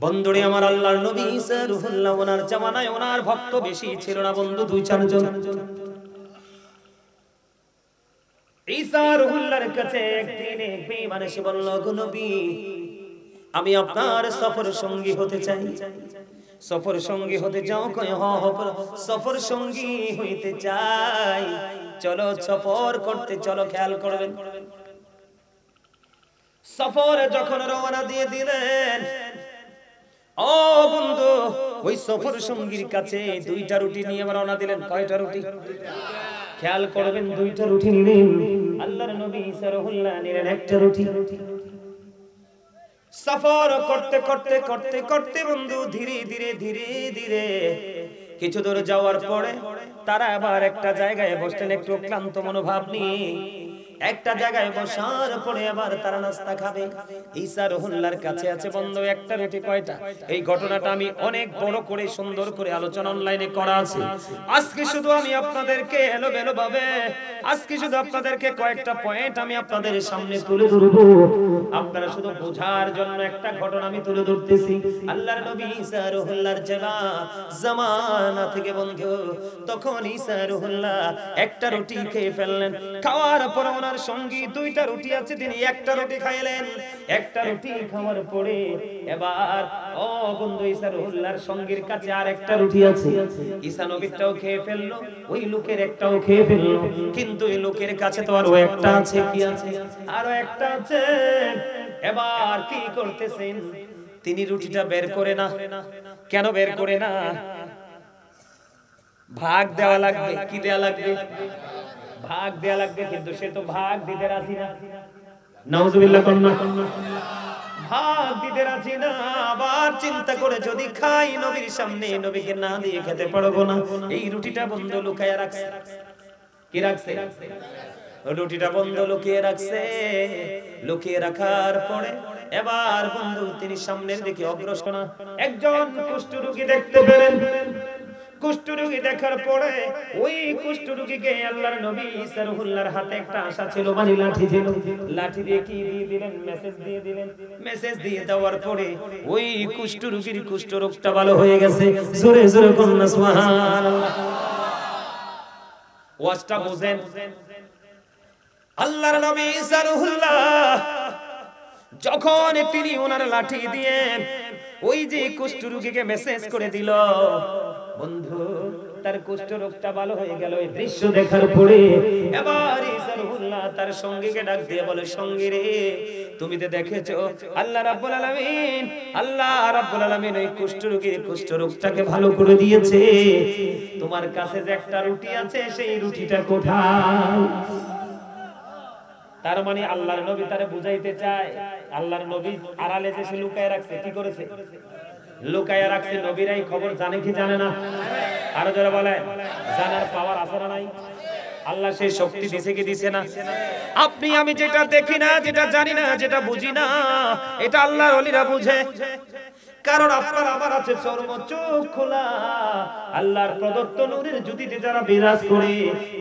বন্ধুরে আমার, আল্লাহর নবী ঈসা রূহুল্লাহ ওনার জামানায় ওনার ভক্ত বেশি ছিল না বন্ধু, 2-4 জন। ঈসা রূহুল্লাহর কাছে একদিন এক বেঈমান এসে বলল, গো নবী, আমি আপনার সফর সঙ্গী হতে চাই। সফর সঙ্গী হতে চাও? কয় সফর সঙ্গী হইতে চাই, চলো সফর করতে চলো। খেয়াল করবেন, সফরে যখন রওনা দিয়ে দিলেন, ও বন্ধু, ওই সফর সঙ্গীর কাছে 2টা রুটি নিয়ে রওনা দিলেন। কয়টা রুটি? খেয়াল করবেন, 2টা রুটি নিলেন। আল্লাহর নবী ঈসা রূহুল্লাহ নিলেন 1টা রুটি। সফর করতে করতে করতে করতে বন্ধু ধীরে ধীরে ধীরে ধীরে কিছু দূর যাওয়ার পরে তারা আবার একটা জায়গায় বসলেন, একটু ক্লান্ত মনোভাব নিয়ে। একটা জায়গায় বসার পরে আবার তারা নাস্তা খাবে। ঈসা রূহুল্লাহর কাছে আছে বন্ধু 1টা রুটি। কয়টা? এই ঘটনাটা আমি অনেক বড় করে সুন্দর করে আলোচনা অনলাইনে করা আছে। আজকে শুধু আমি আপনাদেরকে এলোমেলো ভাবে আজকে শুধু আপনাদেরকে কয়েকটা পয়েন্ট আমি আপনাদের সামনে তুলে ধরবো। আপনারা শুধু বোঝার জন্য একটা ঘটনা আমি তুলে ধরতেছি। আল্লাহর নবী ঈসা রূহুল্লাহর জামানা থেকে বন্ধু, তখন ঈসা রূহুল্লাহ 1টা রুটি খেয়ে ফেললেন। খাওয়ার পর ওনার সঙ্গী 2টা রুটি আছে, তিনি 1টা রুটি খাইলেন। 1টা রুটি খাওয়ার পরে এবার ও বন্ধু ঈসা রূহুল্লাহর সঙ্গীর কাছে আর 1টা রুটি আছে। ঈসা নবীটাও খেয়ে ফেললো, ওই লোকের 1টাও খেয়ে ফেললো। কিন্তু এই লোকের কাছে তো আরো 1টা আছে। কি আছে? আরো 1টা আছে। এবার কি করতেছেন? তিনি রুটিটা বের করে না। কেন বের করে না? ভাগ দেওয়া লাগবে। কি দেওয়া লাগবে? ভাগ দেওয়া লাগবে, কিন্তু সে তো ভাগ দিতে রাজি না। নাউজুবিল্লাহ কন্না। ভাগ দিতে রাজি না। আবার চিন্তা করে, যদি খাই নবীর সামনে, নবীকে না দিয়ে খেতে পারবো না। এই রুটিটা বন্ধ লুকায়া রাখছে। কি রাখছে? রুটিটা বন্ধ লুকিয়ে রাখছে। লুকিয়ে রাখার পরে এবার বন্ধু তিনি সামনের দিকে অগ্রসর। একজন কুষ্ঠরোগী দেখতে পেলেন। কুষ্ঠরোগী দেখার পরে ওই কুষ্ঠরোগীকে আল্লাহর নবী ঈসা রূহুল্লাহর হাতে একটা আশা ছিল, মানে লাঠি ছিল। লাঠি দিয়ে কি দিয়ে দিলেন? মেসেজ দিয়ে দিলেন। মেসেজ দিয়ে দেওয়ার পরে ওই কুষ্ঠরোগীর কুষ্ঠরোগটা ভালো হয়ে গেছে। জোরে জোরে বলুন সুবহানাল্লাহ। ওয়াজটা বুঝেন? আল্লাহর নবী ঈসা রূহুল্লাহ যখন তিনি ওনার লাঠি দিয়ে ওই যে কুষ্ঠরোগীকে মেসেজ করে দিল, বন্ধু তার কুষ্ঠরোগটা ভালো হয়ে গেল। এই দৃশ্য দেখার পরে এবার ঈসা রূহুল্লাহ তার সঙ্গীকে ডাক দিয়ে বলে, সঙ্গী রে, তুমি তো দেখেছো আল্লাহ রাব্বুল আলামিন ওই কুষ্ঠরোগীর কুষ্ঠরোগটাকে ভালো করে দিয়েছে। তোমার কাছে যে 1টা রুটি আছে, সেই রুটিটা কোথায়? তার মানে আল্লাহর নবী তারে বুঝাইতে চায়, আল্লাহর নবী আড়ালে যে সে লুকায় রাখছে। কি করেছে? লুকায় রাখছে। নবীরাই খবর জানে কি জানে না? আরো যারা বলে, জানার পাওয়ার আছে না নাই? আল্লাহ সেই শক্তি দিছে কি দিছে না? আপনি আমি যেটা দেখি না, যেটা জানি না, যেটা বুঝি না, এটা আল্লাহর ওলিরা বুঝে। কারণ আপনার আমার আছে চর্ম চোখ খোলা। আল্লাহর প্রদত্ত নূরের জ্যোতিতে যারা বিরাজ করে,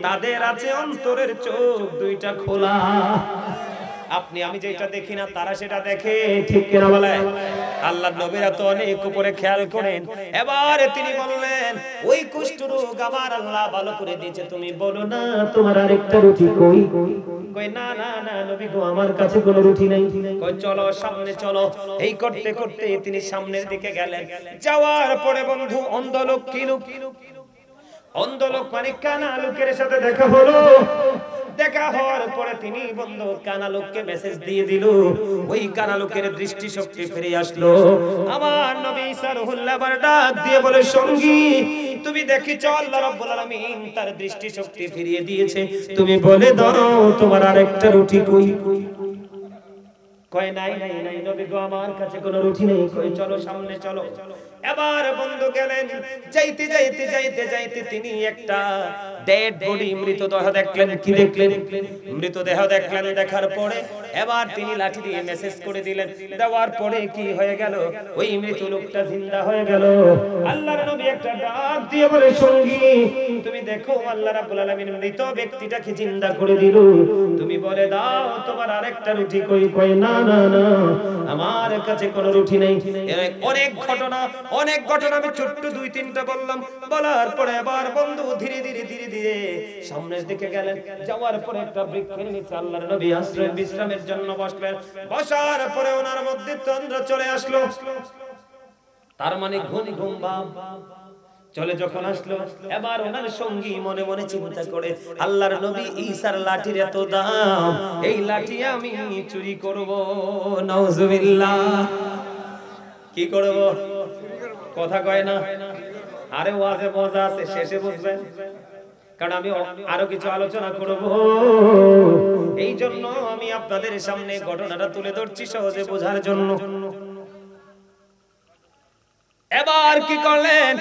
তাদের আছে অন্তরের চোখ 2টা খোলা। আপনি আমি যেটা দেখি না, তারা সেটা দেখে। ঠিক কিনা বলে? আল্লাহর নবীরা তো অনেক উপরে খেয়াল করেন। এবারে তিনি বললেন, ওই কুষ্ঠরোগ আমার আল্লাহ ভালো করে দিয়েছে, তুমি বলো না তোমার আরেকটা রুটি কই? কই না না না নবী গো, আমার কাছে কোনো রুটি নাই। কই চলো সামনে চলো। এই করতে করতে তিনি সামনের দিকে গেলেন। যাওয়ার পরে বন্ধু অন্ধ লোক, কি লোক? অন্ধ লোক মানে কানা লোকের সাথে দেখা হলো। দেখা হওয়ার পরে তিনি বন্ধু কানা লোককে মেসেজ দিয়ে দিল। ওই কানা লোকের দৃষ্টি শক্তি ফিরে আসলো। আমার নবী ঈসা রূহুল্লাহ আবার ডাক দিয়ে বলে, সঙ্গী তুমি দেখেছো আল্লাহ রাব্বুল আলামিন তার দৃষ্টি শক্তি ফিরিয়ে দিয়েছে, তুমি বলে দাও তোমার আরেকটা রুটি কই? কয় নাই নাই নাই নবী গো, আমার কাছে কোনো রুটি নেই। কই চলো সামনে চলো। এবার বন্ধু গেলেন। যাইতে যাইতে যাইতে যাইতে তিনি একটা ডেড বডি, মৃতদেহ দেখলেন। কি দেখলেন? মৃতদেহ দেখলেন। দেখার পরে এবার তিনি লাঠি দিয়ে মেসেজ করে দিলেন, দেওয়ার পরে কি হয়ে গেল, ওই মৃত লোকটা জিন্দা হয়ে গেল। আল্লাহর নবী একটা ডাক দিয়ে বলে, সঙ্গী তুমি দেখো আল্লাহ রাব্বুল আলামিন মৃত ব্যক্তিটাকে জিন্দা করে দিল, তুমি বলে দাও তোমার আরেকটা রুটি কই? কই না না না, আমার কাছে কোনো রুটি নেই। অনেক ঘটনা আমি ছোট্ট 2-3টা বললাম। বলার পরে আবার বন্ধু ধীরে ধীরে সামনের দিকে গেলেন। যাওয়ার পরে একটা বৃক্ষের নিচে আল্লাহর নবী আশ্রয় বিশ্রামের জন্য বসলেন। বসার পরে ওনার মধ্যে চন্দ্র চলে আসলো, তার মানে ঘুম ভাব চলে যখন আসলো, এবার ওনার সঙ্গী মনে মনে চিন্তা করে, আল্লাহর নবী ঈসার লাঠির এত দাম, এই লাঠি আমি চুরি করব। নাউজুবিল্লাহ। কি করব? কথা কয় না। আরে ওয়াজে মজা আছে, শেষে বুঝবেন, কারণ আমি আরো কিছু আলোচনা করব। এই জন্য আমি আপনাদের সামনে ঘটনাটা তুলে ধরছি সহজে বোঝার জন্য। এবার কি করলেন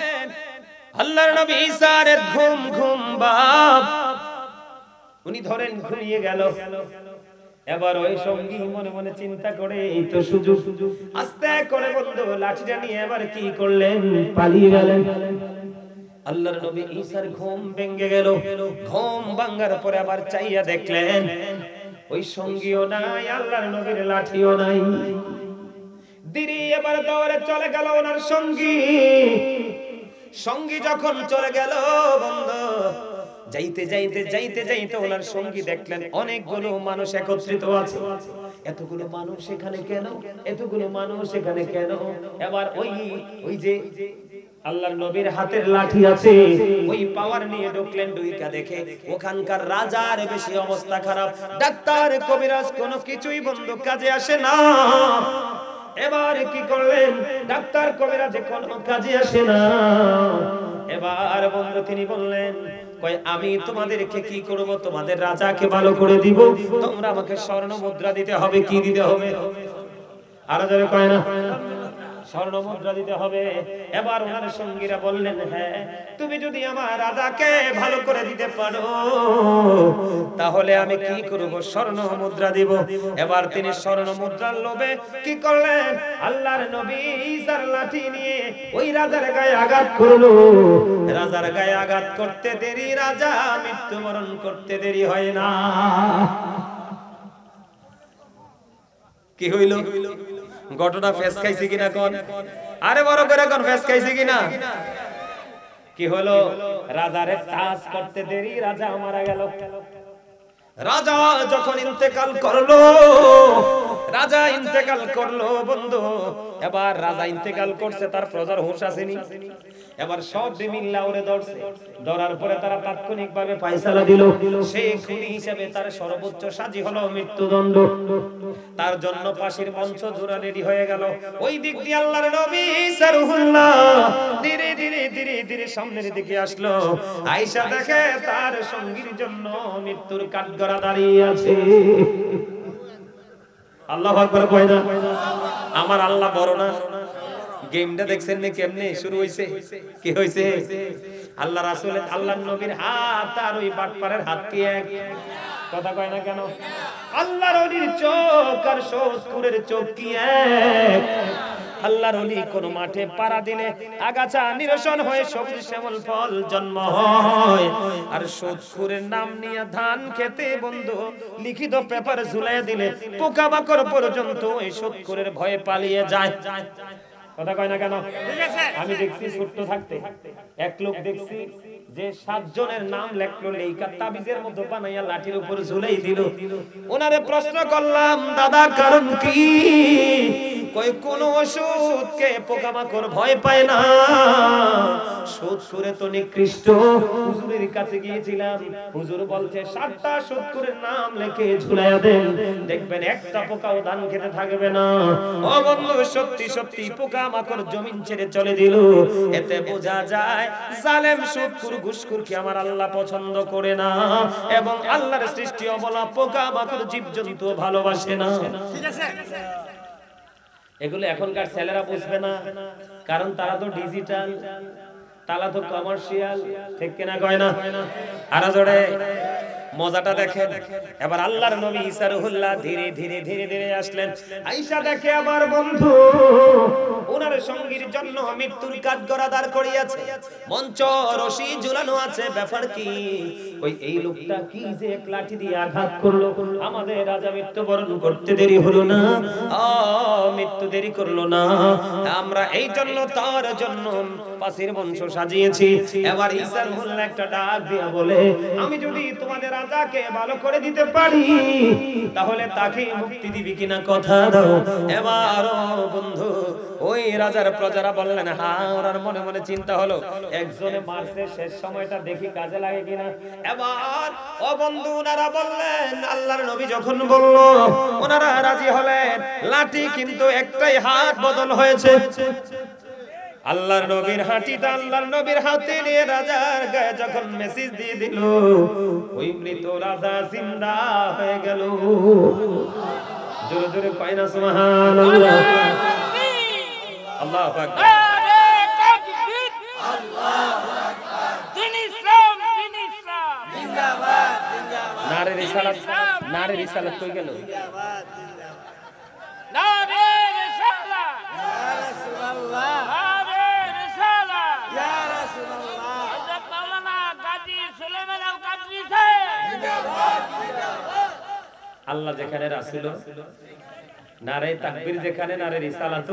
আল্লাহর নবী ঈসার ঘুম ভাব, উনি ধরেন ঘুমিয়ে গেল। এবার ওই সঙ্গী মনে মনে চিন্তা করে, এই তো সুযোগ, আস্তে করে বন্ধু লাঠিটা নিয়ে এবার কি করলেন, পালিয়ে গেলেন। আল্লাহর নবী ঈসার ঘুম ভেঙে গেল। ঘুম ভাঙার পরে আবার চাইয়া দেখলেন ওই সঙ্গীও নাই, আল্লাহর নবীর লাঠিও নাই। দিদি এবার দৌড়ে চলে গেল ওনার সঙ্গী যখন চলে গেল বন্ধু, যাইতে ওনার সঙ্গী দেখলেন অনেকগুলো মানুষ একত্রিত আছে। এতগুলো মানুষ এখানে কেন, এতগুলো মানুষ এখানে কেন? এবার ওই যে আল্লাহর নবীর হাতের লাঠি আছে, ওই পাওয়ার নিয়ে ঢুকলেন। ঢুইকা দেখে ওখানকার রাজার বেশি অবস্থা খারাপ, ডাক্তার কবিরাজ কোনো কিছুই বন্ধু কাজে আসে না। এবার কি করলেন, ডাক্তার কবিরাজ কোনো কাজে আসে না। এবার বন্ধু তিনি বললেন, কই আমি তোমাদেরকে কি করব, তোমাদের রাজাকে ভালো করে দিব, তোমরা আমাকে স্বর্ণ মুদ্রা দিতে হবে। কি দিতে হবে? আরো জোরে কয় না, স্বর্ণ মুদ্রা দিতে হবে। এবার ওনার সঙ্গীরা বললেন, হ্যাঁ তুমি যদি আমার রাজাকে ভালো করে দিতে পারো তাহলে আমি কি করব, স্বর্ণ মুদ্রা দিব। এবার তিনি স্বর্ণ মুদ্রার লোভে কি করলেন, আল্লাহর নবী ঈসার লাঠি নিয়ে ওই রাজার গায়ে আঘাত করলো। রাজার গায়ে আঘাত করতে দেরি, রাজা মৃত্যুবরণ করতে দেরি হয় না। কি হইল? ঘটনা ফেস খাইছে কিনা কোন? আরে বড় করে কোন ফেস খাইছে কিনা? কি হলো, রাজারে টাচ করতে দেরি, রাজা মারা গেল। রাজা যখন ইন্তেকাল করলো বন্ধু, এবার রাজা ইন্তেকাল করছে, তার প্রজার হুঁশ আসেনি। এবার সব মিল্লা ওরে ধরছে, ধরার পরে তারা তাৎক্ষণিকভাবে ফায়সালা দিল, সেই খুনি হিসেবে তার সর্বোচ্চ সাজি হলো মৃত্যুদণ্ড। তার জন্য ফাঁসির মঞ্চ জোড়া রেডি হয়ে গেল। ওই দিক দিয়ে আল্লাহর নবী ঈসা রূহুল্লাহ ধীরে ধীরে সামনের দিকে আসলো। আয়েশা দেখে তার সঙ্গীর জন্য মৃত্যুর কাঠগড়া দাঁড়িয়ে আছে। আল্লাহু আকবার কয় না? আমার আল্লাহ বড় না? গেমটা দেখছেন না কেমনে শুরু হইছে? কি হইছে? আল্লাহ রাসূলের, আল্লাহর নবীর হাত আর ওই বাটপারের হাত কি এক? কথা কয় না কেন? আল্লাহর ওলির চোখ আর সুদখোরের চোখ কি এক? আল্লাহর ওলি কোন মাঠে পাড়া দিলে আগাছা নিরসন হয়ে সবুজ শ্যামল ফল জন্ম হয়, আর সুদখোরের নাম নিয়ে ধান খেতে বন্ধু লিখিত পেপার ঝুলাইয়া দিলে পোকামাকড় পর্যন্ত ওই সুদখোরের ভয়ে পালিয়ে যায়। কথা কয় না কেন? আমি দেখছি ছোট্ট থাকতে এক লোক দেখছি যে 7 জনের নাম লেখলো, লেখা তাবিজের মধ্যে বানাইয়া লাঠির উপর ঝুলাই দিল। ওনারে প্রশ্ন করলাম, দাদা কারণ কি? কই কোন ওষুধকে পোকামাকড় ভয় পায় না, সুদখোরে তো নিকৃষ্ট। হুজুরের কাছে গিয়েছিলাম, হুজুর বলছে 7টা সুদখোরের নাম লিখে ঝুলাইয়া দেন, দেখবেন একটা পোকাও ধান খেতে থাকবে না। ও বন্ধু, সত্যি সত্যি পোকামাকড় জমিন ছেড়ে চলে দিল। এতে বোঝা যায় জালেম সুদখোর ঘুষখোরকে আমার আল্লাহ পছন্দ করে না, এবং আল্লাহর সৃষ্টি অবলা পোকামাকড় জীবজন্তু ভালোবাসে না। ঠিক আছে? এগুলো এখনকার ছেলেরা বুঝবে না, কারণ তারা তো ডিজিটাল, তারা তো কমার্শিয়াল। ঠিক কিনা কয় না? আরো জোরে। মজাটা দেখেন। এবার আল্লাহর নবী ঈসা রুহুল্লাহ ধীরে ধীরে ধীরে ধীরে আসলেন। আয়েশা দেখে আবার বন্ধু ওনার সঙ্গীর জন্য মৃত্যুর কাঠগড়া দাঁড় করিয়েছে, মঞ্চ রশি ঝুলানো আছে। ব্যাপার কি, ওই এই লোকটা কি যে এক লাঠি দিয়ে আঘাত করলো, আমাদের রাজা মৃত্যুবরণ করতে দেরি হলো না, মৃত্যু দেরি করলো না, আমরা এই জন্য তার জন্য পাশের বংশ সাজিয়েছি। এবার ঈসা রুহুল্লাহ একটা ডাক দিয়ে বলে, আমি যদি তোমাদের রাজাকে ভালো করে দিতে পারি তাহলে তাকে মুক্তি দিবি কিনা কথা দাও। এবার বন্ধু ওই রাজার প্রজারা বললেন হ্যাঁ। ওনার মনে মনে চিন্তা হলো একজনে মারছে, শেষ সময়টা দেখি কাজে লাগে কিনা। এবার ও বন্ধু ওনারা বললেন, আল্লাহর নবী যখন বলল ওনারা রাজি হলেন। লাঠি কিন্তু একটাই হাত বদল হয়েছে। আল্লাহর নবীর হাঁটিটা আল্লাহর নবীর হাতে নিয়ে রাজার গায়ে যখন মেসেজ দিয়ে দিল, ওই মৃত রাজা জিন্দা হয়ে গেল। জোরে জোরে কয় না সুবহানাল্লাহ। আল্লাহু আকবার। নারে রিসালাত, নারে রিসালাত কই গেল? নারে রিসালাত, ইয়া রাসূলুল্লাহ, নারে রিসালাত, ইয়া রাসূলুল্লাহ। হযরত মাওলানা গাজী সুলাইমান আল কাদরি সাহেব জিন্দাবাদ জিন্দাবাদ। আল্লাহ যেখানে রাসূল, নারে তাকবীর যেখানে, নারে রিসালাত,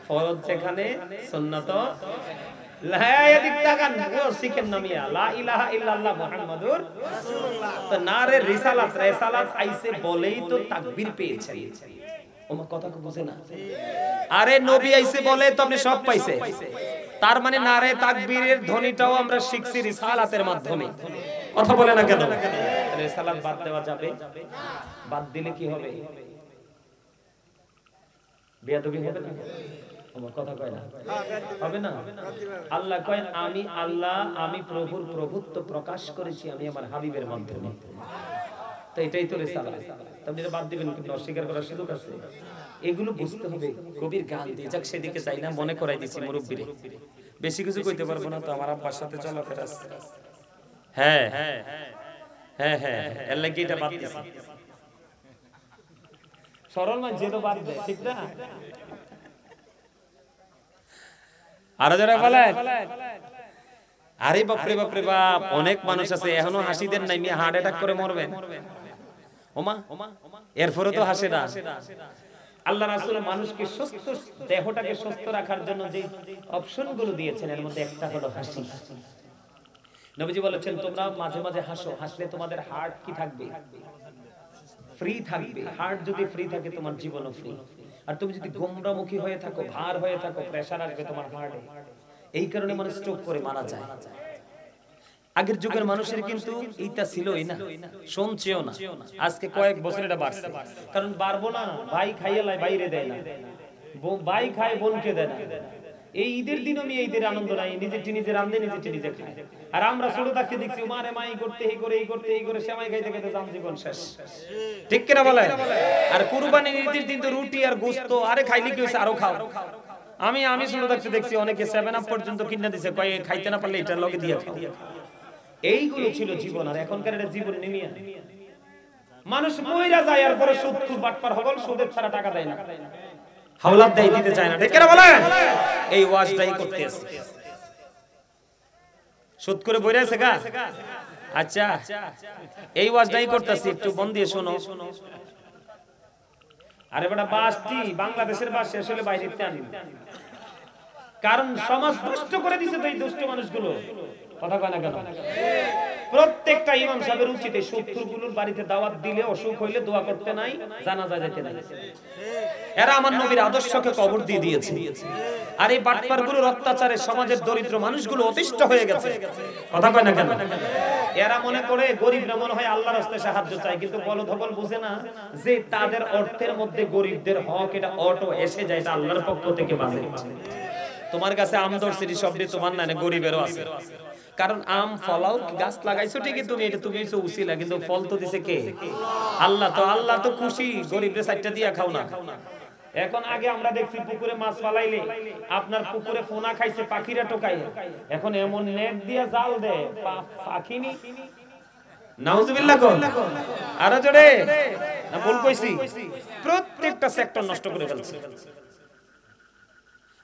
ফরজ যেখানে, সুন্নাত তার মানে নারে তাকবীরের ধ্বনিটাও আমরা শিখছি রিসালাতের মাধ্যমে। কথা বলে না কেন? রিসালাত বাদ দেওয়া যাবে? বাদ দিলে কি হবে? বেয়াদবি হবে না? কথা কয় না, হবে না? আল্লাহ কয় আমি আল্লাহ, আমি প্রভুর প্রভুত্ব প্রকাশ করেছি আমি আমার হাবিবের মাধ্যমে। তো এটাই তো রিসালাত। আপনি এটা বাদ দিবেন, কিন্তু অস্বীকার করার সুযোগ আছে? এগুলো বুঝতে হবে। কবির গান দিয়ে যাক, সেদিকে চাই না, মনে করাই দিচ্ছি মুরব্বিরে। বেশি কিছু কইতে পারবো না তো, আমার আব্বার সাথে চলাফেরা আছে। হ্যাঁ হ্যাঁ হ্যাঁ হ্যাঁ, এর লাগি এটা বাদ দিছি। সরল না যে তো বাদ দেয়, ঠিক না? আর যারা বলে আরে বাপরে বাপরে বাপ, অনেক মানুষ আছে এখনো হাসি দেন নাই, মিয়া হার্ট অ্যাটাক করে মরবেন। ওমা এরপরে তো হাসে না। আল্লাহ রাসূল মানুষকে সুস্থ, দেহটাকে সুস্থ রাখার জন্য যে অপশনগুলো দিয়েছেন এর মধ্যে একটা হলো হাসি। নবীজি বলেছেন তোমরা মাঝে মাঝে হাসো, হাসলে তোমাদের হার্ট কি থাকবে? ফ্রি থাকবে। হার্ট যদি ফ্রি থাকে তোমার জীবনও ফ্রি। আর তুমি যদি গোমরামুখী হয়ে থাকো, ভার হয়ে থাকো, প্রেসার আসবে তোমার হার্টে। এই কারণে মানুষ স্ট্রোক করে মারা যায়। আগের যুগের মানুষের কিন্তু এইটা ছিলই না, শুনছেও না। আজকে কয়েক বছর এটা বাড়ছে। কারণ বাড়বো না, ভাই খাইয়ে লাই বাইরে দেয় না, ভাই খায় বোনকে দেয় না। এই ঈদের দিনও আমি ঈদের আনন্দ নাই, নিজেরটি নিজে রান্ধে, নিজেরটি নিজে খায়। আর আমরা ছোট থাকতে দেখছি মারে মাই করতে, এই করে এই করতে, এই করে সেমাই খাইতে খাইতে জাম জীবন শেষ। ঠিক কিনা বলে? আর কুরবানির ঈদের দিন তো রুটি আর গোশত, আরে খাইলে কি হইছে, আরো খাও। আমি ছোট থাকতে দেখছি অনেকে 7 আপ পর্যন্ত কিনে দিছে, কয় খাইতে না পারলে এটার লগে দিয়ে খাও। এইগুলো ছিল জীবন। আর এখনকার এটা জীবন নেমিয়া মানুষ মইরা যায়, আর পরে সুদ বাটপার হবল, সুদের ছাড়া টাকা দেয় না, হাওলাত দেয়, দিতে চায় না। ঠিক কিনা বলে? এই ওয়াজটাই করতে আছে। সুদ করে বইরা আছে গা। আচ্ছা, এই ওয়াজটাই করতেছি, একটু মন দিয়ে শোনো। আরে বেটা বাসটি বাংলাদেশের বাস শেষ হলে বাইরে আনি, কারণ সমাজ নষ্ট করে দিছে তো এই দুষ্ট মানুষগুলো। কথা কয় না কেন? প্রত্যেকটা ইমাম সাহেবের উচিত এই শত্রুগুলোর বাড়িতে দাওয়াত দিলে, অসুখ হইলে দোয়া করতে নাই, জানাজা যেতে নাই। এরা আমার নবীর আদর্শকে কবর দিয়ে দিয়েছে। আর এই বাটপারগুলোর অত্যাচারে সমাজের দরিদ্র মানুষগুলো অতিষ্ঠ হয়ে গেছে। কথা কয় না কেন? এরা মনে করে গরিবরা মনে হয় আল্লাহর রাস্তায় সাহায্য চায়, কিন্তু বলধবল বুঝে না যে তাদের অর্থের মধ্যে গরিবদের হক এটা অটো এসে যায়, এটা আল্লাহর পক্ষ থেকে বাজে। তোমার কাছে আম ধরছিস শব্দে তোমার না, গরিবেরও আছে। কারণ আম ফলাও গাছ লাগাইছো ঠিকই, তুমি এটা তুমি উছিলা, কিন্তু ফল তো দিছে কে? আল্লাহ। তো আল্লাহ তো খুশি, গরিবদের সাইডটা দিয়া খাও না। এখন আগে আমরা দেখছি পুকুরে মাছ ফালাইলে আপনার পুকুরে ফোনা খাইছে পাখিরা টোকায়, এখন এমন নেট দিয়া জাল দেয় পাখিনি নাউজুবিল্লাহ কোন আর জোরে না ভুল কইছি প্রত্যেকটা সেক্টর নষ্ট করে ফেলছে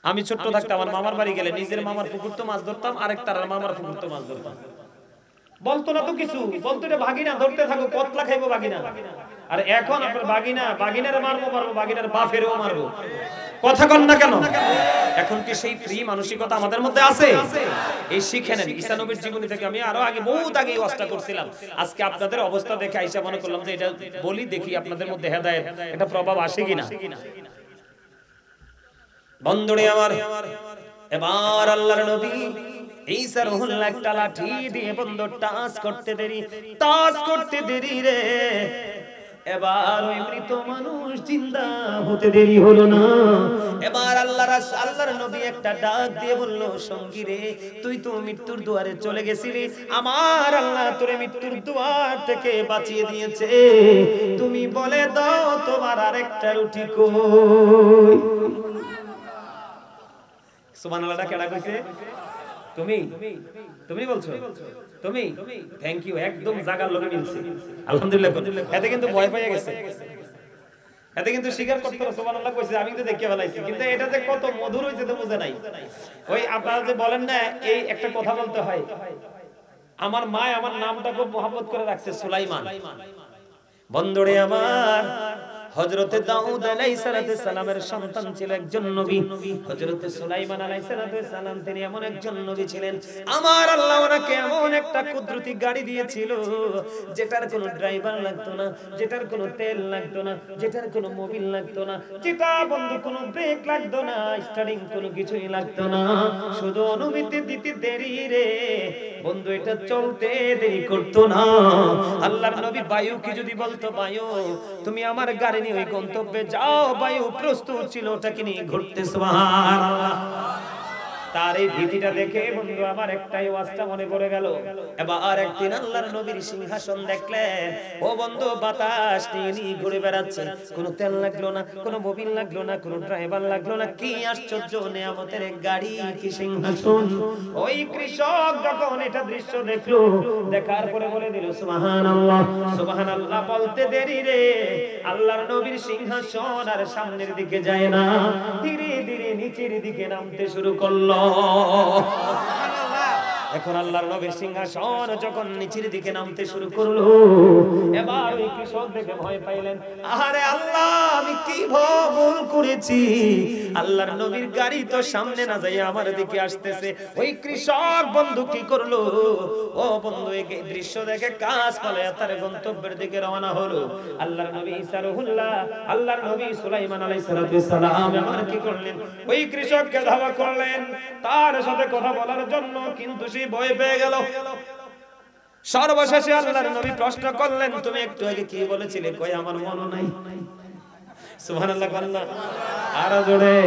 আমি ছোট থাকতে আমার মামার বাড়ি গেলে নিজের মামার পুকুর তো মাছ ধরতাম আরেকটার মামার পুকুর তো মাছ ধরতাম বলতো না তো কিছু বলতো এটা ভাগিনা ধরতে থাকো কতলা খাইবো ভাগিনা আর এখন আপনার বাগিনারে মারবো বাগিনার বাপেরও মারবো কথা কন না কেন এখন কি সেই ফ্রি মানসিকতা আমাদের মধ্যে আছে এই শিখে নেন ঈসা নবীর জীবনী থেকে আমি আরো আগে বহুত আগে এই ওয়াজটা করছিলাম আজকে আপনাদের অবস্থা দেখে আইসা মনে করলাম যে এটা বলি দেখি আপনাদের মধ্যে হেদায়েত এটা প্রভাব আসে কিনা বন্ধুরে আমার এবার আল্লাহর নবী ঈসা রুহুল্লাহ একটা লাঠি দিয়ে বন্ধ টাচ করতে দেরি রে এবার ওই মৃত মানুষ জিন্দা হতে দেরি হলো না এবার আল্লাহর নবী একটা ডাক দিয়ে বলল সঙ্গী রে তুই তো মৃত্যুর দুয়ারে চলে গেছিলি আমার আল্লাহ তোরে মৃত্যুর দুয়ার থেকে বাঁচিয়ে দিয়েছে তুমি বলে দাও তোমার আরেকটা রুটি কই সুবহানাল্লাহ কেডা কইছে তুমি বলছো তুমি থ্যাংক ইউ একদম জাগার লগে মিলছে আলহামদুলিল্লাহ এতে কিন্তু ভয় পেয়ে গেছে এতে কিন্তু স্বীকার করতে হবে সুবহানাল্লাহ কইছে আমি কিন্তু দেখে ফেলাইছি কিন্তু এটা যে কত মধুর হইছে তো বুঝে নাই ওই আপনারা যে বলেন না এই একটা কথা বলতে হয় আমার মা আমার নামটা খুব মহব্বত করে রাখছে সুলাইমান বন্ধুরে আমার হযরতে দাউদ আলাইহিস সালামের সন্তান ছিল একজন নবী হযরতে সুলাইমান আলাইহিস সালাম তিনি এমন একজন নবী ছিলেন আমার আল্লাহ ওনাকে এমন একটা কুদরতি গাড়ি দিয়েছিল যেটার কোনো ড্রাইভার লাগতো না যেটার কোনো তেল লাগতো না যেটার কোনো মোবিল লাগতো না যেটা বন্ধু কোনো ব্রেক লাগতো না স্টার্টিং কোনো কিছুই লাগতো না শুধু অনুমতি দিতে দেরি রে বন্ধু এটা চলতে দেরি করতো না আল্লাহর নবী বায়ুকে যদি বলতো বায়ু তুমি আমার গাড়ি নিয়ে ওই গন্তব্যে যাও বায়ু প্রস্তুত ছিল ওটাকে নিয়ে ঘুরতে সুবহানাল্লাহ তার এই ভীতিটা দেখে বন্ধু আমার একটাই ওয়াজটা মনে পড়ে গেল এবার একদিন আল্লাহর নবীর সিংহাসন দেখলেন ও বন্ধু বাতাস নিয়ে ঘুরে বেড়াচ্ছে কোনো তেল লাগলো না কোনো মোবিল লাগলো না কোনো ড্রাইভার লাগলো না কি আশ্চর্য নিয়ামতের এক গাড়ি কি সিংহাসন ওই কৃষক যখন এটা দৃশ্য দেখলো দেখার পরে বলে দিল সুবহানাল্লাহ সুবহানাল্লাহ বলতে দেরি রে আল্লাহর নবীর সিংহাসন আর সামনের দিকে যায় না ধীরে ধীরে নিচের দিকে নামতে শুরু করলো এখন আল্লাহর নবীর সিংহাসন যখন নিচের দিকে নামতে শুরু করলো এবার ওই কৃষক দেখে ভয় পাইলেন আরে আল্লাহ আমি কি ভুল করেছি আল্লাহর নবীর গাড়ি তো সামনে না যাই আমার দিকে আসতেছে ওই কৃষক বন্ধু কি করলো ও বন্ধু এই দৃশ্য দেখে কাজ পালায়া তার গন্তব্যের দিকে রওনা হলো আল্লাহর নবী ঈসা রুহুল্লাহ আল্লাহর নবী সুলাইমান আলাইহিস সালাম আমার কি করলেন ওই কৃষককে ধাওয়া করলেন তার সাথে কথা বলার জন্য কিন্তু সে ভয় পেয়ে গেল সর্বশেষে আল্লাহর নবী প্রশ্ন করলেন তুমি একটু আগে কি বলেছিলে কই আমার মনে নাই সুবহানাল্লাহ বলনা আর জোরে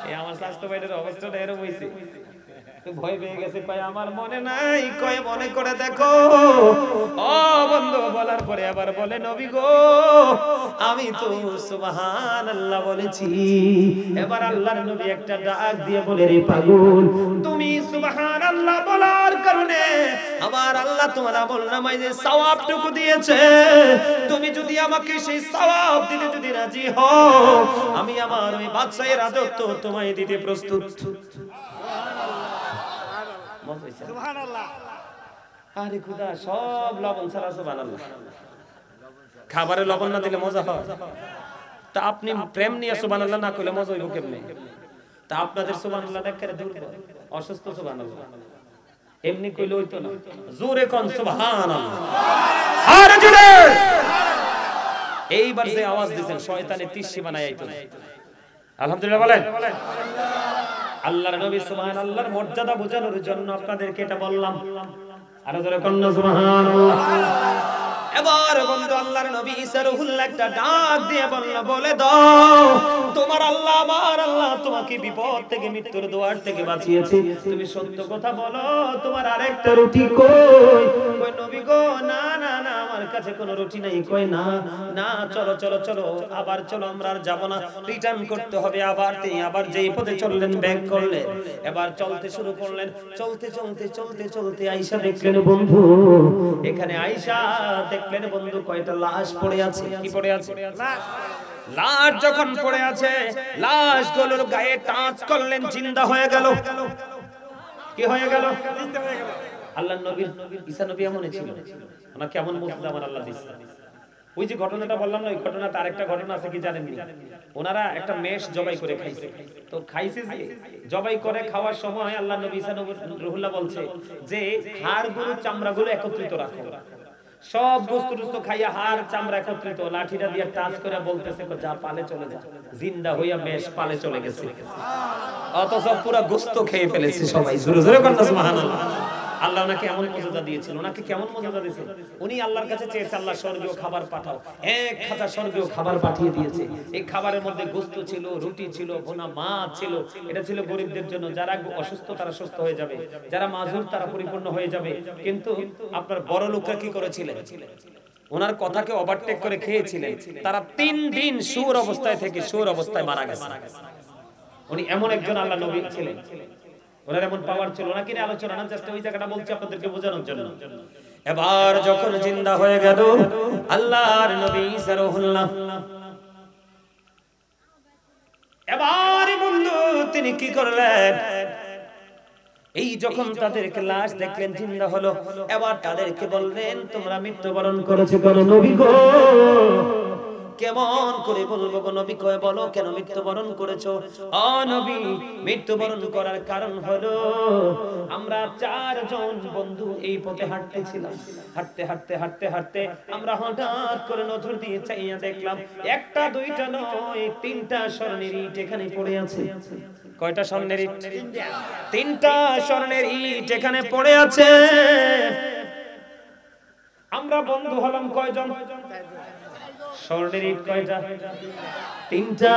এই আমার স্বাস্থ্য ভাইদের অবস্থাটা এরকম হইছে তো ভয় পেয়ে গেছে কই আমার মনে নাই কই মনে করে দেখো ও বন্ধু বলার পরে আবার বলে নবী গো আমি তো সুবহানাল্লাহ বলেছি এবার আল্লাহর নবী একটা ডাক দিয়ে বলে রে পাগল তুমি সুবহানাল্লাহ বলার কারণে আমার আল্লাহ তোমার আমলনামায় যে সওয়াবটুকু দিয়েছে তুমি যদি আমাকে সেই সওয়াব দিতে যদি রাজি হও আমি আমার ওই বাদশাহের রাজত্ব তোমায় দিতে প্রস্তুত সুবহানাল্লাহ আরে খোদা সব লবণ ছাড়া সুবহানাল্লাহ খাবারে লবণ না দিলে মজা হয় তা আপনি প্রেম নিয়ে সুবহানাল্লাহ না কইলে মজা হইব কেমনে তা আপনাদের সুবহানাল্লাহ দেখে দুর্বল অসুস্থ সুবহানাল্লাহ এমনি কইলে হইতো না জোরে কোন সুবহানাল্লাহ আরে জোরে এইবার যে আওয়াজ দিবেন শয়তানে তিসি বানায় আইতো না আলহামদুলিল্লাহ বলেন আল্লাহর নবী সুবহানাল্লাহর মর্যাদা বোঝানোর জন্য আপনাদেরকে এটা বললাম আর জোরে কোন সুবহানাল্লাহ এবার বন্ধু আল্লাহর নবী ঈসা রূহুল্লাহ একটা ডাক দিয়ে বলে দাও তোমার আল্লাহ আমার আল্লাহ তোমাকে বিপদ থেকে মৃত্যুর দুয়ার থেকে বাঁচিয়েছে তুমি সত্য কথা বলো তোমার আরেকটা রুটি কই কই নবী গো না না না আমার কাছে কোনো রুটি নাই কই না না চলো চলো চলো আবার চলো আমরা আর যাব না রিটার্ন করতে হবে আবার তিনি আবার যেই পথে চললেন ব্যাক করলেন এবার চলতে শুরু করলেন চলতে চলতে চলতে চলতে আয়েশা দেখলেন বন্ধু এখানে আয়েশা দেখলেন বন্ধু কয়টা লাশ পড়ে আছে কি পড়ে আছে লাশ যখন পড়ে আছে লাশগুলোর গায়ে টাচ করলেন জিন্দা হয়ে গেল কি হয়ে গেল জিন্দা হয়ে গেল আল্লাহর নবী ঈসা নবী এমনই ছিল ওনা কেমন মুজিজা আমার আল্লাহ দিয়েছে ওই যে ঘটনাটা বললাম না ওই ঘটনাতে আরেকটা ঘটনা আছে কি জানেন নি ওনারা একটা মেষ জবাই করে খাইছে তো খাইছে যে জবাই করে খাওয়ার সময় আল্লাহর নবী ঈসা নবী রূহুল্লাহ বলছে যে হাড়গুলো চামড়াগুলো একত্রিত রাখো সব বস্তু খাইয়া হাড় চামড়া একত্রিত লাঠিটা দিয়ে টাচ করে বলতেছে যা পালে চলে যা জিন্দা হইয়া মেষ পালে চলে গেছে অথচ পুরো গোশত খেয়ে ফেলেছে সবাই জোরে জোরে বলতে সুবহানাল্লাহ আল্লাহ ওনাকে এমন মর্যাদা দিয়েছিল ওনাকে কেমন মর্যাদা দিয়েছে উনি আল্লাহর কাছে চেয়েছে আল্লাহ স্বর্গীয় খাবার পাঠাও এক খাঁচা স্বর্গীয় খাবার পাঠিয়ে দিয়েছে এই খাবারের মধ্যে গোশত ছিল রুটি ছিল ভুনা মাছ ছিল এটা ছিল গরিবদের জন্য যারা অসুস্থ তারা সুস্থ হয়ে যাবে যারা মাজুর তারা পরিপূর্ণ হয়ে যাবে কিন্তু আপনার বড় লোকরা কি করেছিলেন ওনার কথাকে ওভারটেক করে খেয়েছিলেন তারা 3 দিন সুর অবস্থায় থেকে সুর অবস্থায় মারা গেছে উনি এমন একজন আল্লাহ নবী ছিলেন ওনার এমন পাওয়ার ছিল না কিনে আলোচনা না জাস্ট ওই জায়গাটা বলছি আপনাদেরকে বোঝানোর জন্য এবার যখন জিন্দা হয়ে গেল আল্লাহর নবী ঈসা রূহুল্লাহ এবার বন্ধু তিনি কি করলেন এই যখন তাদেরকে লাশ দেখলেন জিন্দা হলো এবার তাদেরকে বললেন তোমরা মৃত্যুবরণ করেছো কেন নবী গো কেমন করে বলবো গো নবী কয় বলো কেন মৃত্যুবরণ করেছো ও নবী মৃত্যুবরণ করার কারণ হলো আমরা 4 জন বন্ধু এই পথে হাঁটতেছিলাম হাঁটতে হাঁটতে হাঁটতে হাঁটতে আমরা হঠাৎ করে নজর দিয়ে চাইয়া দেখলাম একটা দুইটা নয় 3টা স্বর্ণের ইট এখানে পড়ে আছে কয়টা স্বর্ণের ইট 3টা স্বর্ণের ইট এখানে পড়ে আছে আমরা বন্ধু হলাম কয়জন স্বর্ণের ইট কয়টা 3টা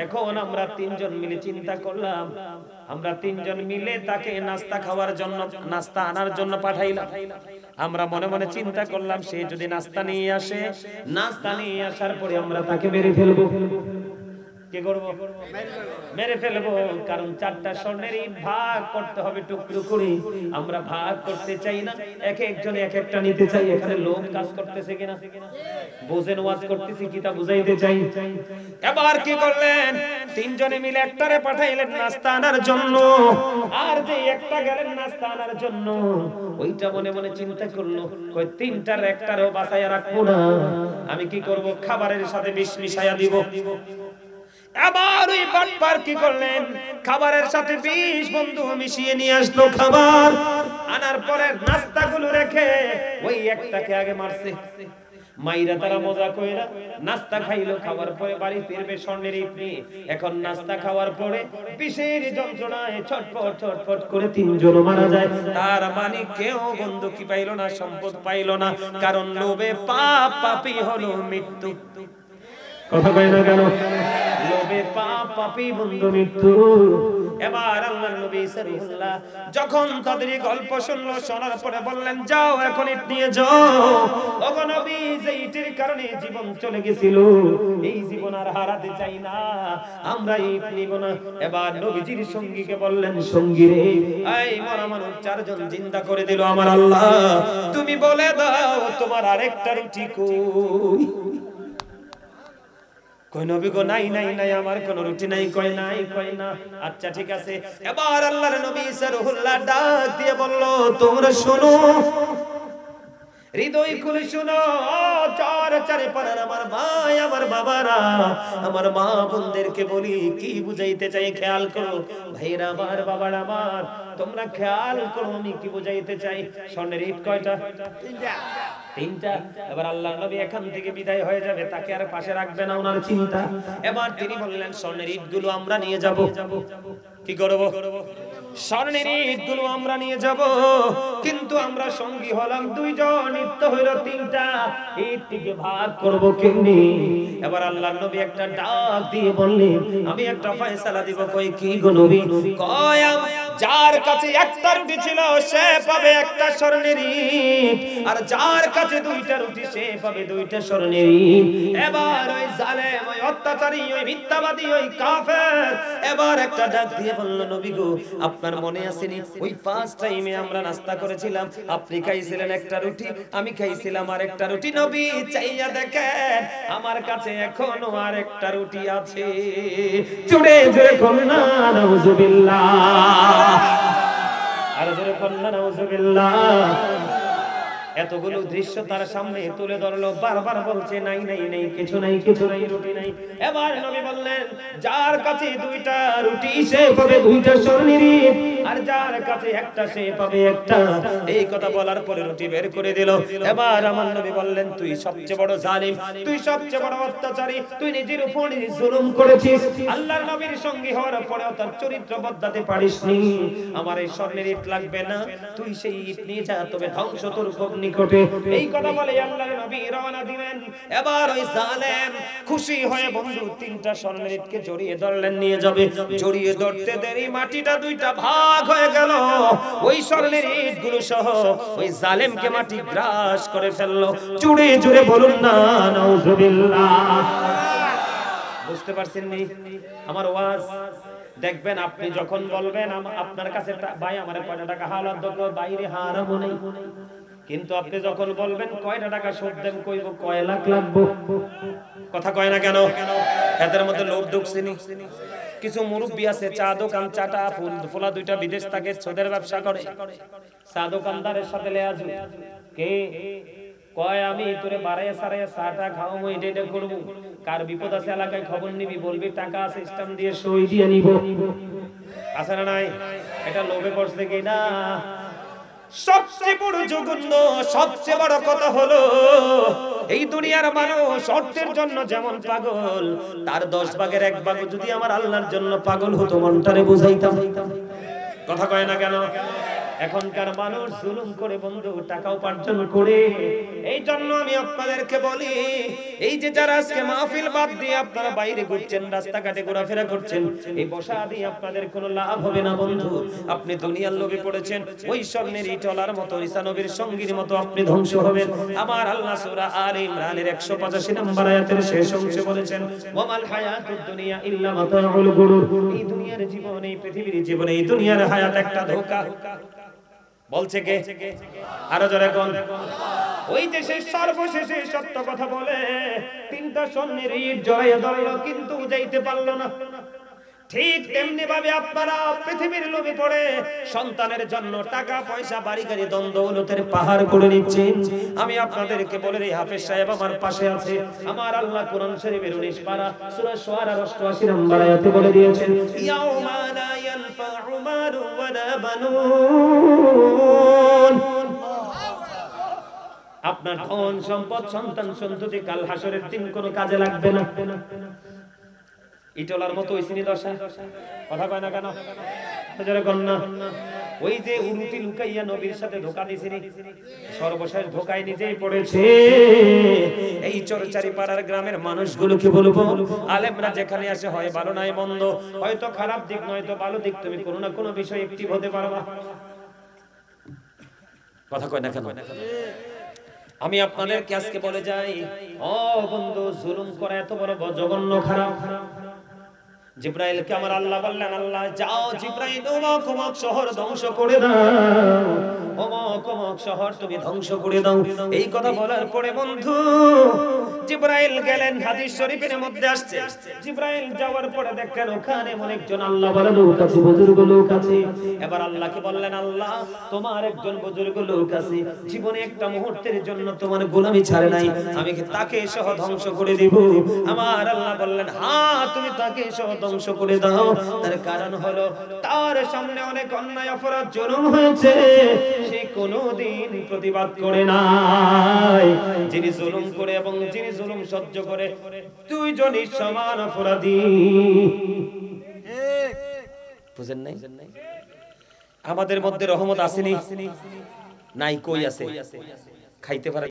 এখন আমরা 3 জন মিলে চিন্তা করলাম আমরা 3 জন মিলে তাকে নাস্তা খাওয়ার জন্য নাস্তা আনার জন্য পাঠাইলাম আমরা মনে মনে চিন্তা করলাম সে যদি নাস্তা নিয়ে আসে নাস্তা নিয়ে আসার পরে আমরা তাকে মেরে ফেলবো কি করব মেরে ফেলবো কারণ 4টা স্বর্ণের ইট ভাগ করতে হবে টুকরো করে আমরা ভাগ করতে চাই না এক একজনে এক একটা নিতে চাই এখানে লোক কাজ করতেছে কিনা বুঝেন ওয়াজ করতেছি কি তা বুঝাইতে চাই এবার কি করলেন 3 জনে মিলে একটারে পাঠাইলেন নাস্তা আনার জন্য আর যে একটা গেলেন নাস্তা আনার জন্য ওইটা মনে মনে চিন্তা করলো কই 3টার একটারও বাঁচায়া রাখবো না আমি কি করব খাবারের সাথে বিষ মিশায়া দিব এবার ওই বাটপার কি করলেন খাবারের সাথে বিষ বন্ধু মিশিয়ে নিয়ে আসলো খাবার আনার পরে নাস্তাগুলো রেখে ওই একটাকে আগে মারছে মাইরা তারা মজা কইরা নাস্তা খাইলো খাওয়ার পরে বাড়ি ফিরবে স্বর্ণের ইট নিয়ে এখন নাস্তা খাওয়ার পরে বিষের যন্ত্রণায় ছটফট ছটফট করে 3 জন মারা যায় তার মানে কেউ বন্ধু কি পাইলো না সম্পদ পাইলো না কারণ লোভে পাপ পাপী হলো মৃত্যু কথা কই না কেন লোভে পাপ পাপী বন্ধু মৃত্যু এবার আল্লাহর নবী সাল্লাল্লাহ যখন তাদের গল্প শুনলো শোনার পরে বললেন যাও এখন ইট নিয়ে যাও ওগো নবী যে ইটের কারণে জীবন চলে গিয়েছিল এই জীবন আর হারাতে চাই না আমরা ইট নিব না এবার নবীজির সঙ্গীকে বললেন সঙ্গী রে এই মরা মানুষ 4 জন জিন্দা করে দিল আমার আল্লাহ তুমি বলে দাও তোমার আরেকটা রুটি কই কই নবী গো নাই নাই নাই আমার কোনো রুটি নাই কই নাই কই না আচ্ছা ঠিক আছে এবার আল্লাহর নবী ঈসা রূহুল্লাহ ডাক দিয়ে বলল তোমরা শোনো হৃদয় খুলে শোনো চারে পাড়ার আমার ভাই আমার বাবারা আমার মা বোনদেরকে বলি কি বুঝাইতে চাই খেয়াল করো ভাইরা আমার বাবারা আমার তোমরা খেয়াল করো আমি কি বুঝাইতে চাই স্বর্ণের ইট কয়টা 3টা এবার আল্লাহর নবী এখান থেকে বিদায় হয়ে যাবে তাকে আর পাশে রাখবে না ওনার চিন্তা এবার তিনি বললেন স্বর্ণের ইটগুলো আমরা নিয়ে যাব কি করব স্বর্ণের ইটগুলো আমরা নিয়ে যাব, কিন্তু আমরা সঙ্গী হলাম দুইজন, ইট তো হইল তিনটা, ইটটিকে ভাগ করব কেমনি? এবার আল্লাহর নবী একটা ডাক দিয়ে বললেন, আমি একটা ফয়সালা দিব। কই কি গো নবী? কয় যার কাছে একটা রুটি ছিল সে পাবে একটা স্বর্ণের ইট, আর যার কাছে দুইটা রুটি সে পাবে দুইটা স্বর্ণের ইট। এবার ওই জালেম, ওই অত্যাচারী, ওই মিথ্যাবাদী, ওই কাফের এবার একটা ডাক দিয়ে বলল, নবী গো, আপনার মনে আসেনি ওই ফার্স্ট টাইমে আমরা নাস্তা করেছিলাম, আপনি খাইছিলেন একটা রুটি, আমি খাইছিলাম আর একটা রুটি। নবী চাইয়া দেখেন আমার কাছে এখনো আর একটা রুটি আছে। জোরে জোরে কন্যা নাউজুবিল্লাহ, আর জোরে কন্যা নাউজুবিল্লাহ। এতগুলো দৃশ্য তার সামনে তুলে ধরলো, বারবার বলছে নাই নাই নাই, কিছু নাই, কিছু নাই, রুটি নাই। এবার নবী বললেন, যার কাছে দুইটা রুটি সে পাবে দুইটা স্বর্ণের ইট, আর যার কাছে একটা সে পাবে একটা। এই কথা বলার পরে রুটি বের করে দিল। এবার আমার নবী বললেন, তুই সবচেয়ে বড় জালিম, তুই সবচেয়ে বড় অত্যাচারী, তুই নিজের উপর জুলুম করেছিস। আল্লাহর নবীর সঙ্গী হওয়ার পরেও তার চরিত্র বদলাতে পারিসনি। আমার এই স্বর্ণের ইট লাগবে না, তুই সেই ইট নিয়ে যা, তবে ধ্বংস তোর খুব নিকটে। এই কথা বলে আল্লাহর নবী রওনা দিলেন। এবার ওই জালেম খুশি হয়ে বন্ধু তিনটা স্বর্ণের ইটকে জড়িয়ে ধরলেন, নিয়ে যাবে। জড়িয়ে ধরতে দেরি মাটিটা দুইটা ভাগ হয়ে গেল, ওই স্বর্ণের ইটগুলো সহ ওই জালেমকে মাটি গ্রাস করে ফেললো। জুড়ে জুড়ে বলুন না নাউজুবিল্লাহ। বুঝতে পারছেন নি আমার ওয়াজ? দেখবেন আপনি যখন বলবেন আপনার কাছে ভাই আমার কয়টা টাকা হালাত দরকার, বাইরে হারামও নেই, কিন্তু আপনি যখন বলবেন কয়টা টাকা সুদ দেন, কইব কয় লাখ লাগবে। কথা কয় না কেন? এদের মধ্যে লোভ ঢুকছেনি। কিছু মুরব্বি আছে চা দোকান, চাটা ফুলা দুইটা বিদেশ থেকে সুদের ব্যবসা করে, চা দোকানদারের সাথে লেয়া যুগ। কে কয় আমি তোরে বাড়াইয়া সারাইয়া চাটা খাওয়াবো, এটা করবো। কার বিপদ আছে এলাকায় খবর নিবি, বলবি টাকা আছে, স্ট্যাম্প দিয়ে সই দিয়ে নিব। আছে না নাই? এটা লোভে পড়ছে কি না? সবচেয়ে বড় জঘন্য, সবচেয়ে বড় কথা হলো এই দুনিয়ার মানুষ অর্থের জন্য যেমন পাগল, তার 10 ভাগের 1 ভাগ যদি আমার আল্লাহর জন্য পাগল হতো, মনটারে বুঝাইতাম। কথা কয় না কেন? এখনকার মানুষ জুলুম করে বন্ধু টাকা উপার্জন করে। এই জন্য আমি আপনাদেরকে বলি, এই যে যারা আজকে মাহফিল বাদ দিয়ে আপনারা বাইরে ঘুরছেন, রাস্তাঘাটে ঘোরাফেরা করছেন, এই বসা দিয়ে আপনাদের কোনো লাভ হবে না বন্ধু। আপনি দুনিয়ার লোভে পড়েছেন, ওই স্বর্ণের ইটলার মতো, ঈসা নবীর সঙ্গীর মতো আপনি ধ্বংস হবেন। আমার আল্লাহ সূরা আলে ইমরানের 185 নম্বর আয়াতের শেষ অংশে বলেছেন, ওয়ামাল হায়াতুদ দুনিয়া ইল্লা মাতাউল গুরুর। এই দুনিয়ার জীবন, এই পৃথিবীর জীবন, এই দুনিয়ার হায়াত একটা ধোঁকা। বলছে কে? আরো জোরে কোন? ওই দেশে সর্বশেষে সত্য কথা বলে তিনটা স্বর্ণের ইট জড়াইয়া ধরলো, কিন্তু যাইতে পারলো না। ঠিক তেমনি ভাবে আপনারা পৃথিবীর লোভে পড়ে সন্তানের জন্য টাকা পয়সা বাড়ি গাড়ি দ্বন্দ্বলতের পাহাড় করে নিচ্ছেন। আমি আপনাদেরকে বলে রে, হাফেজ সাহেব আমার পাশে আছে, আমার আল্লাহ কোরআন শরীফের 19 পারা সূরা শুআরা 88 নম্বর আয়াতে বলে দিয়েছেন, ইয়াউমা লা ইয়ানফাউ মালু ওয়ালা বানুন। আপনার ধন সম্পদ সন্তান সন্ততি কাল হাসরের দিন কোনো কাজে লাগবে না। ইটলার মতো হইছিনি দশা। কথা কয় না কেন? যারা কন্যা ওই যে উরুটি লুকাইয়া নবীর সাথে ধোঁকা দিছিনি, সর্বশেষ ধোঁকায় নিজেই পড়েছে। এই চরচারি পাড়ার গ্রামের মানুষগুলোকে বলবো, আলেমরা যেখানে আসে হয় ভালো নাই মন্দ, হয়তো খারাপ দিক নয়তো ভালো দিক, তুমি কোনো না কোনো বিষয় একটি হতে পারবা। কথা কয় না কেন? আমি আপনাদেরকে আজকে বলে যাই, ও বন্ধু, জুলুম করা এত বড় জঘন্য খারাপ। জিব্রাইলকে আমার আল্লাহ বললেন, আল্লাহ যাও জিব্রাইল অমুক অমুক শহর ধ্বংস করে দাও, অমুক অমুক শহর তুমি ধ্বংস করে দাও। এই কথা বলার পরে বন্ধু জিব্রাইল গেলেন। হাদিস শরীফের মধ্যে আসছে, জিব্রাইল যাওয়ার পরে দেখেন ওখানে অনেকজন আল্লাহ বলা লোক আছে, বুজুর্গ লোক আছে। এবার আল্লাহকে বললেন, আল্লাহ তোমার একজন বুজুর্গ লোক আছে, জীবনে একটা মুহূর্তের জন্য তোমার গোলামি ছাড়ে নাই, আমি কি তাকে সহ ধ্বংস করে দিব? আমার আল্লাহ বললেন, হ্যাঁ তুমি তাকে সহ ধ্বংস করে দাও। তার কারণ হলো তার সামনে অনেক অন্যায় অপরাধ জুলুম হয়েছে, সে কোনোদিন প্রতিবাদ করে নাই। যিনি জুলুম করে এবং যিনি জুলুম সহ্য করে, দুইজনই সমান অপরাধী। বুঝেন নাই? আমাদের মধ্যে রহমত আসেনি নাই, কই আছে? খাইতে পারে